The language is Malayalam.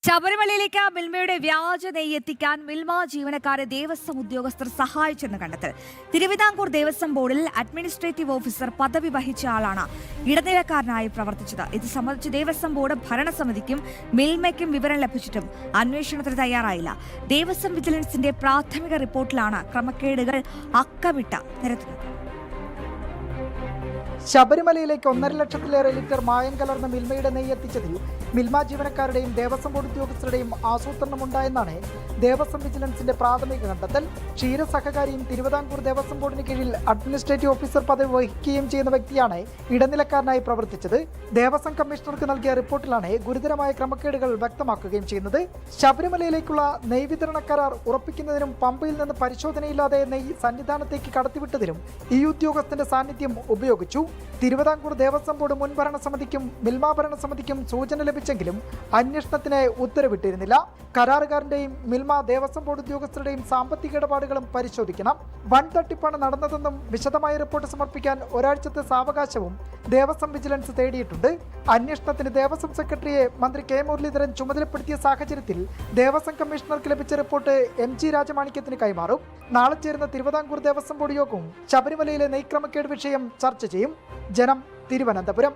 ശബരിമലയിലേക്ക് മിൽമയുടെ വ്യാജ നെയ്യ് എത്തിക്കാൻ മിൽമ ജീവനക്കാരെ ദേവസ്വം ഉദ്യോഗസ്ഥർ സഹായിച്ചെന്ന് കണ്ടെത്തൽ. തിരുവിതാംകൂർ ദേവസ്വം ബോർഡിൽ അഡ്മിനിസ്ട്രേറ്റീവ് ഓഫീസർ പദവി വഹിച്ച ആളാണ് ഇടനിലക്കാരനായി പ്രവർത്തിച്ചത്. ഇത് സംബന്ധിച്ച് ദേവസ്വം ബോർഡ് ഭരണസമിതിക്കും മിൽമയ്ക്കും വിവരം ലഭിച്ചിട്ടും അന്വേഷണത്തിന് തയ്യാറായില്ല. ദേവസ്വം വിജിലൻസിന്റെ പ്രാഥമിക റിപ്പോർട്ടിലാണ് ക്രമക്കേടുകൾ അക്കമിട്ട നിരത്തുന്നത്. ശബരിമലയിലേക്ക് 1.5 ലക്ഷത്തിലേറെ ലിറ്റർ മായം കലർന്ന മിൽമയുടെ നെയ്യ് എത്തിച്ചതിൽ മിൽമ ജീവനക്കാരുടെയും ദേവസ്വം ബോർഡ് ഉദ്യോഗസ്ഥരുടെയും ആസൂത്രണമുണ്ടായെന്നാണ് ദേവസ്വം വിജിലൻസിന്റെ പ്രാഥമിക കണ്ടെത്തൽ. ക്ഷീരസഹകാരിയും തിരുവിതാംകൂർ ദേവസ്വം ബോർഡിന് കീഴിൽ അഡ്മിനിസ്ട്രേറ്റീവ് ഓഫീസർ പദവി വഹിക്കുകയും ചെയ്യുന്ന വ്യക്തിയാണ് ഇടനിലക്കാരനായി പ്രവർത്തിച്ചത്. ദേവസ്വം കമ്മീഷണർക്ക് നൽകിയ റിപ്പോർട്ടിലാണ് ഗുരുതരമായ ക്രമക്കേടുകൾ വ്യക്തമാക്കുകയും ചെയ്യുന്നത്. ശബരിമലയിലേക്കുള്ള നെയ്യ് വിതരണ കരാർ ഉറപ്പിക്കുന്നതിനും പമ്പയിൽ നിന്ന് പരിശോധനയില്ലാതെ നെയ്യ് സന്നിധാനത്തേക്ക് കടത്തിവിട്ടതിനും ഈ ഉദ്യോഗസ്ഥന്റെ സാന്നിധ്യം ഉപയോഗിച്ചു. തിരുവിതാംകൂർ ദേവസ്വം ബോർഡ് മുൻ ഭരണസമിതിക്കും മിൽമ ഭരണസമിതിക്കും സൂചന ലഭിച്ചെങ്കിലും അന്വേഷണത്തിന് ഉത്തരവിട്ടിരുന്നില്ല. കരാറുകാരന്റെയും മിൽമ ദേവസ്വം ബോർഡ് ഉദ്യോഗസ്ഥരുടെയും സാമ്പത്തിക ഇടപാടുകളും പരിശോധിക്കണം. വൻ തട്ടിപ്പാണ് നടന്നതെന്നും വിശദമായ റിപ്പോർട്ട് സമർപ്പിക്കാൻ ഒരാഴ്ചത്തെ സാവകാശവും ദേവസ്വം വിജിലൻസ് തേടിയിട്ടുണ്ട്. അന്വേഷണത്തിന് ദേവസ്വം സെക്രട്ടറിയെ മന്ത്രി കെ മുരളീധരൻ ചുമതലപ്പെടുത്തിയ സാഹചര്യത്തിൽ ദേവസ്വം കമ്മീഷണർക്ക് ലഭിച്ച റിപ്പോർട്ട് MG രാജമാണിക്യത്തിന് കൈമാറും. നാളെ ചേരുന്ന തിരുവിതാംകൂർ ദേവസ്വം ബോർഡ് യോഗവും ശബരിമലയിലെ നെയ്ക്രമക്കേട് വിഷയം ചർച്ച ചെയ്യും. ജനം, തിരുവനന്തപുരം.